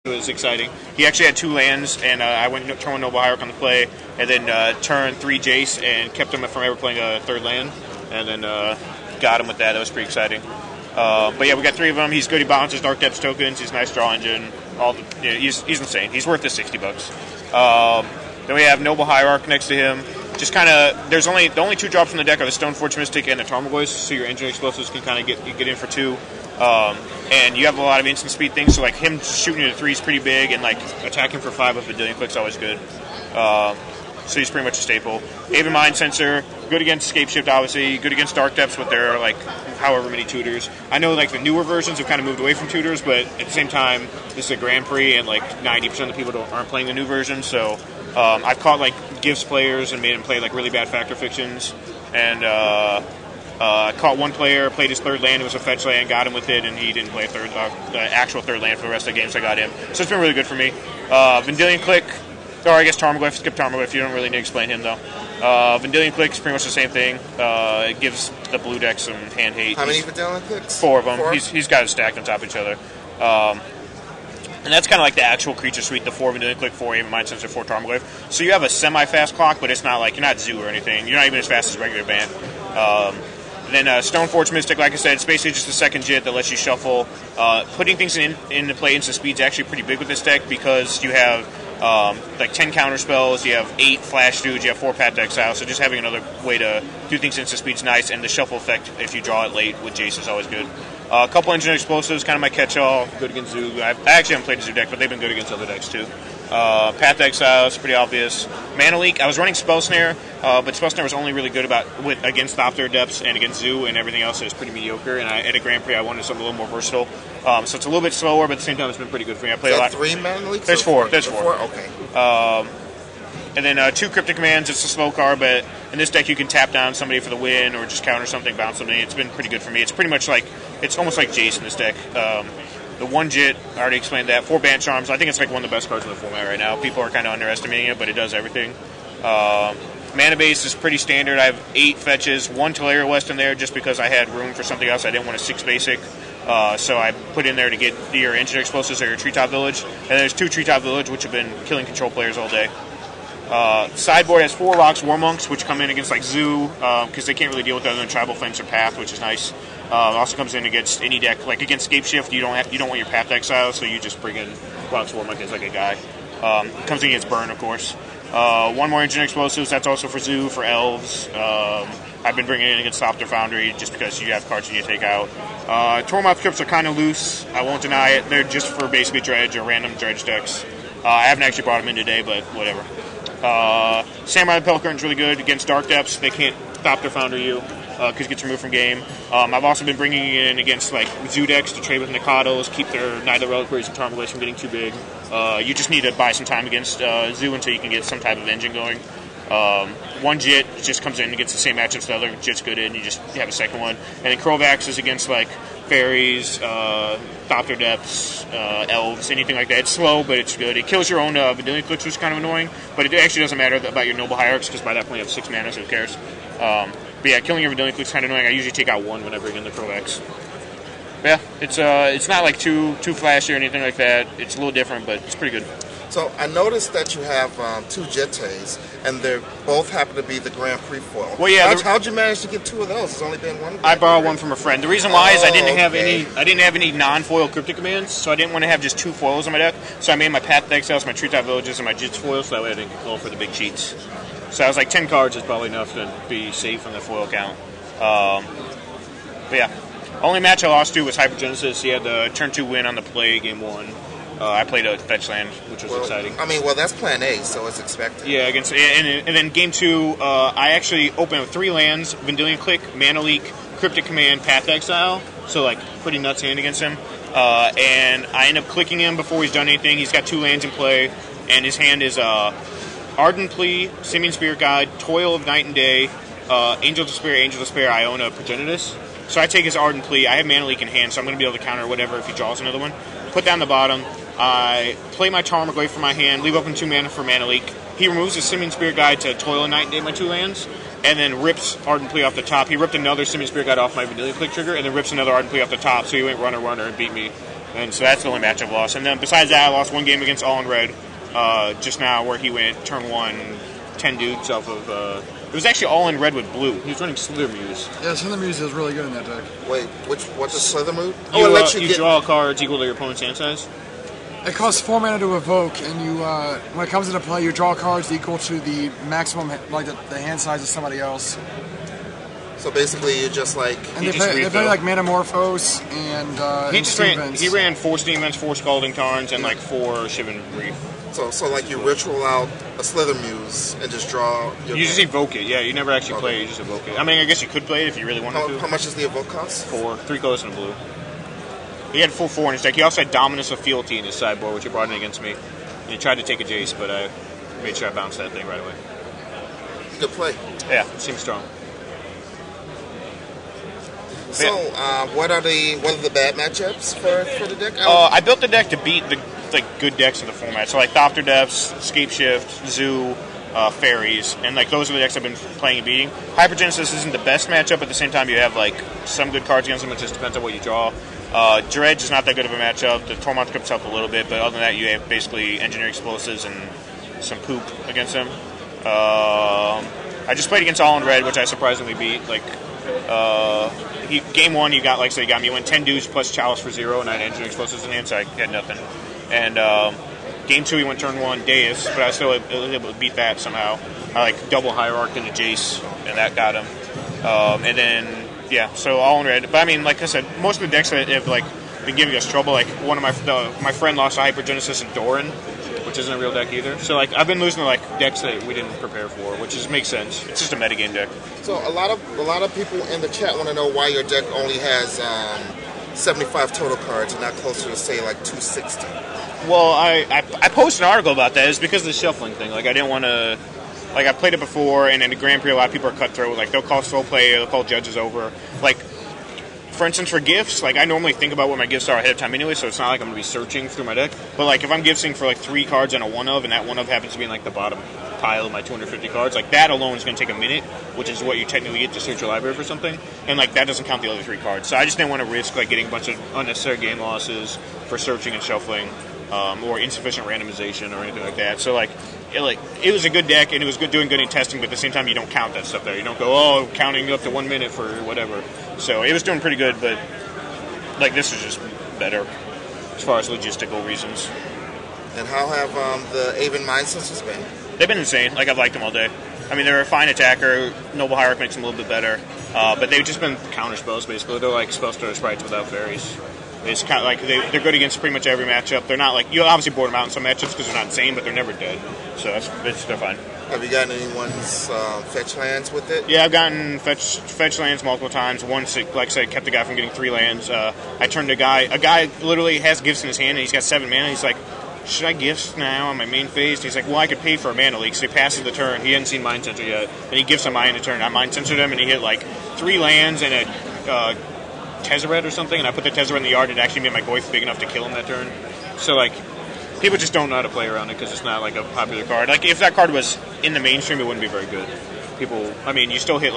It was exciting. He actually had 2 lands, and I went turned Noble Hierarch on the play, and then turned 3 Jace, and kept him from ever playing a 3rd land, and then got him with that. That was pretty exciting. But yeah, we got 3 of them. He's good. He balances Dark Depths tokens. He's a nice draw engine. He's insane. He's worth the $60. Then we have Noble Hierarch next to him. Just kind of, the only 2 drops in the deck are the Stoneforge Mystic and the Tarmogoyf, so your engine explosives can kind of get in for 2. And you have a lot of instant speed things, so like him shooting you to 3 is pretty big, and like attacking for 5 with a Vendilion Click is always good. So he's pretty much a staple. Haven Mind Sensor, good against Scape Shift, obviously, good against Dark Depths with their like however many tutors. I know like the newer versions have kind of moved away from tutors, but at the same time, this is a Grand Prix, and like 90% of the people aren't playing the new version, so I've caught like gifts players and made them play like really bad Factor Fictions, and caught one player, played his 3rd land, it was a fetch land, got him with it, and he didn't play the actual 3rd land for the rest of the game, so I got him. So it's been really good for me. Vendilion Click, or I guess Tarmogoyf, skip Tarmogoyf, you don't really need to explain him though. Vendilion Click is pretty much the same thing. It gives the blue deck some hand hate. How many Vendilion Clicks? 4 of them. 4? He's got it stacked on top of each other. And that's kind of like the actual creature suite, the 4 Vendilion Click, 4 Haven Mind Sensor, 4 Tarmogoyf. So you have a semi-fast clock, but it's not like, you're not Zoo or anything. You're not even as fast as regular Bant. Then Stoneforge Mystic, like I said, it's basically just a second JIT that lets you shuffle. Putting things into play instant speed is actually pretty big with this deck, because you have like 10 counter spells, you have 8 Flash Dudes, you have 4 Path to Exile, so just having another way to do things instant speed is nice, and the shuffle effect, if you draw it late with Jace, is always good. A couple Engine Explosives, kind of my catch-all, good against Zoo. I actually haven't played the Zoo deck, but they've been good against other decks too. Path to Exile is pretty obvious. Mana Leak, I was running Spell Snare, but Spell Snare was only really good against Thopter Depths and against Zoo, and everything else is pretty mediocre, and at a Grand Prix I wanted something a little more versatile. So it's a little bit slower, but at the same time it's been pretty good for me. I played a lot. 3 Mana Leaks? There's 4. There's 4. Okay. And then 2 Cryptic Commands, it's a slow card, but in this deck you can tap down somebody for the win, or just counter something, bounce something. It's been pretty good for me. It's pretty much like, it's almost like Jace in this deck. The 1 JIT, I already explained that. 4 Bant Charms, I think it's like one of the best cards in the format right now. People are kind of underestimating it, but it does everything. Mana base is pretty standard. I have 8 fetches, 1 Teleria West in there just because I had room for something else. I didn't want a 6 basic. So I put in there to get your Engine Explosives or your Treetop Village. And there's 2 Treetop Village, which have been killing control players all day. Sideboard has 4 Rocks War Monks, which come in against like Zoo, because they can't really deal with other than Tribal Fence or Path, which is nice. It also comes in against any deck, like against Scape Shift, you don't want your Path to Exile, so you just bring in Rocks War Monk as like a guy. Comes in against Burn, of course. 1 more Engine Explosives, that's also for Zoo, for Elves. I've been bringing it in against Thopter Foundry just because you have cards you need to take out. Tormouth Crypts are kind of loose, I won't deny it. They're just for basically Dredge or random Dredge decks. I haven't actually brought them in today, but whatever. Samurai the Pale Curtain's really good against Dark Depths. They can't Thopter Founder you because it gets removed from game. I've also been bringing it in against like Zoo decks to trade with Nikados, keep their Neither Reliquaries and Tarmogoyfs from getting too big. You just need to buy some time against Zoo until you can get some type of engine going. 1 JIT just comes in and gets the same matchups the other JIT's good in, you just have a second one. And then Krovax is against like Fairies, Thopter Depths, Elves, anything like that. It's slow, but it's good. It kills your own Vendilion Clicks, which is kind of annoying, but it actually doesn't matter about your Noble Hierarchs, because by that point you have 6 mana, so who cares? But yeah, killing your Vendilion Clicks is kind of annoying. I usually take out 1 whenever I get in the Krovax. But yeah, it's not like too flashy or anything like that. It's a little different, but it's pretty good. So I noticed that you have 2 Jetes, and they both happen to be the Grand Prix foil. Well, yeah. How'd you manage to get 2 of those? There's only been 1. I borrowed 1 from a friend. The reason why is I didn't have any non-foil Cryptic Commands, so I didn't want to have just 2 foils on my deck. So I made my Path to Exile, my Treetop Villages, and my Jits foils, so that way I didn't get called for the big cheats. So I was like 10 cards is probably enough to be safe on the foil count. But yeah, only match I lost to was Hypergenesis. He had the turn 2 win on the play game 1. I played a fetch land, which was exciting. I mean, that's plan A, so it's expected. Yeah, and then game 2, I actually opened with 3 lands: Vendilion Click, Mana Leak, Cryptic Command, Path to Exile. So like pretty nuts hand against him. And I end up clicking him before he's done anything. He's got 2 lands in play, and his hand is Ardent Plea, Simian Spirit Guide, Toil of Night and Day, Angel Despair, Iona, Progenitus. So I take his Ardent Plea. I have Mana Leak in hand, so I'm going to be able to counter whatever if he draws another one. Put down the bottom. I play my Tarmogoyf from my hand, leave open 2 mana for Mana Leak. He removes his Simian Spirit Guide to Toil of Night and Day my 2 lands, and then rips Ardent Plea off the top. He ripped another Simian Spirit Guide off my Vendilion Click trigger, and then rips another Ardent Plea off the top, so he went runner and beat me And so that's the only match I've lost. And then besides that, I lost one game against All in Red just now, where he went turn 1, 10 dudes off of. It was actually All in Red with blue. He was running Slither Muse. Yeah, Slither Muse is really good in that deck. Wait, what's the Slither move? Oh, it lets you draw cards equal to your opponent's hand size. It costs 4 mana to evoke, and you when it comes into play, you draw cards equal to the maximum, like the hand size of somebody else. So basically, you're just like... And they play like Manamorphose and he ran 4 Steam Vents, 4 Scalding Tarns, and like 4 Shivan Reef. So like you ritual out a Slither Muse and just draw... You just evoke it, yeah. You never actually play it, you just evoke it. I mean, I guess you could play it if you really wanted to. How much does the evoke cost? 4. 3 colors and a blue. He had full 4 in his deck. He also had Dominus of Fealty in his sideboard, which he brought in against me. And he tried to take a Jace, but I made sure I bounced that thing right away. Good play. Yeah, it seems strong. So, what are the bad matchups for the deck? I built the deck to beat the good decks in the format. So like Thopter Depths, Scape Shift, Zoo, Fairies, and like those are the decks I've been playing and beating. Hypergenesis isn't the best matchup. At the same time, you have like some good cards against them. It just depends on what you draw. Dredge is not that good of a matchup. The Tormont Crypt's help a little bit, but other than that, you have basically Engineer Explosives and some poop against them. I just played against All in Red, which I surprisingly beat. Game 1, you got me. You went 10 dudes plus Chalice for 0, and I had Engineering Explosives in hand, so I had nothing. And Game 2, he went turn 1 Deus, but I was still able to beat that somehow. I double hierarched into Jace, and that got him. And then, yeah, so All in Red. But I mean, like I said, most of the decks that have been giving us trouble, like one of my friend lost to Hypergenesis and Doran, which isn't a real deck either. So I've been losing to decks that we didn't prepare for, which makes sense. It's just a metagame deck. So a lot of people in the chat want to know why your deck only has 75 total cards and not closer to say 260. Well, I posted an article about that. It's because of the shuffling thing. I didn't want to. I played it before, and in the Grand Prix, a lot of people are cutthroat. They'll call slow play, they'll call judges over. For instance, for gifts, I normally think about what my gifts are ahead of time anyway, so it's not like I'm going to be searching through my deck. But if I'm gifting for 3 cards and a one of, and that one of happens to be in the bottom pile of my 250 cards, that alone is going to take a minute, which is what you technically get to search your library for something, and that doesn't count the other 3 cards. So I just didn't want to risk getting a bunch of unnecessary game losses for searching and shuffling, or insufficient randomization or anything like that. So it was a good deck, and it was doing good in testing, but at the same time you don't count that stuff there. You don't go, counting up to 1 minute for whatever. So it was doing pretty good, but this is just better as far as logistical reasons. And how have the Aven Mind Sensors been? They've been insane. I've liked them all day. I mean, they're a fine attacker. Noble Hierarch makes them a little bit better. But they've just been counter spells, basically. They're spell starter sprites without fairies. It's kind of they're good against pretty much every matchup. They're not you obviously board them out in some matchups because they're not insane, but they're never dead. So they're fine. Have you gotten anyone's fetch lands with it? Yeah, I've gotten fetch lands multiple times. Once, like I said, kept the guy from getting 3 lands. I turned a guy literally has gifts in his hand, and he's got 7 mana. He's like, should I gifts now on my main phase? And he's like, well, I could pay for a mana leak. So he passes the turn. He hadn't seen Mind Sensor yet, and he gifts a Mind a turn. I Mind Sensored him, and he hit 3 lands and a Tezzeret or something, and I put the Tezzeret in the yard. It actually made my Goyf big enough to kill him that turn. So people just don't know how to play around it because it's not a popular card. If that card was in the mainstream, it wouldn't be very good. You still hit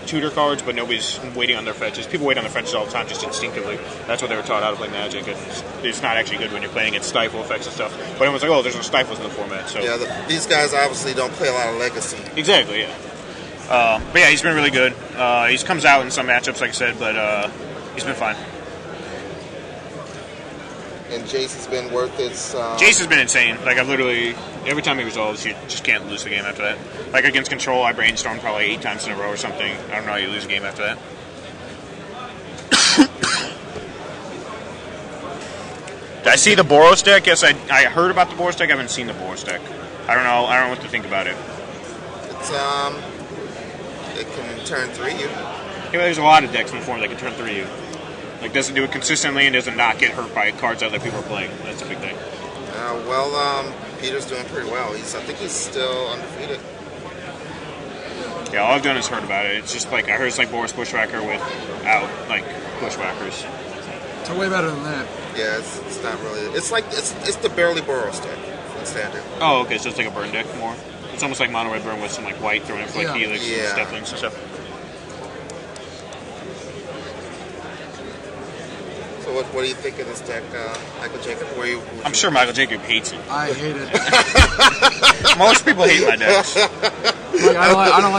tutor cards, but nobody's waiting on their fetches. People wait on their fetches all the time just instinctively. That's what they were taught how to play Magic, and it's not actually good when you're playing against stifle effects and stuff. But everyone's like, oh, there's no stifles in the format. So yeah, these guys obviously don't play a lot of Legacy. Exactly, yeah. But yeah, he's been really good. He comes out in some matchups, like I said, but he's been fine. And Jace has been worth its... Jace has been insane. I've literally... Every time he resolves, you just can't lose the game after that. Against Control, I brainstormed probably 8 times in a row or something. I don't know how you lose a game after that. Did I see the Boros deck? Yes, I heard about the Boros deck. I haven't seen the Boros deck. I don't know what to think about it. It's, it can turn 3 you. Yeah, there's a lot of decks in the form that can turn 3 you. Doesn't do it consistently and doesn't not get hurt by cards that other people are playing. That's a big thing. Peter's doing pretty well. I think he's still undefeated. Yeah, all I've done is heard about it. It's just I heard it's Boris Bushwhacker without Bushwhackers. It's way better than that. Yeah, it's not really. It's the barely Boros deck in standard. Oh, okay, so it's a burn deck more. It's almost like mono red burn with some white thrown in for Helix and Steplings and stuff. So what do you think of this deck, Michael Jacob? I'm sure Michael Jacob hates it. I hate it. Most people hate my decks. Like, I don't like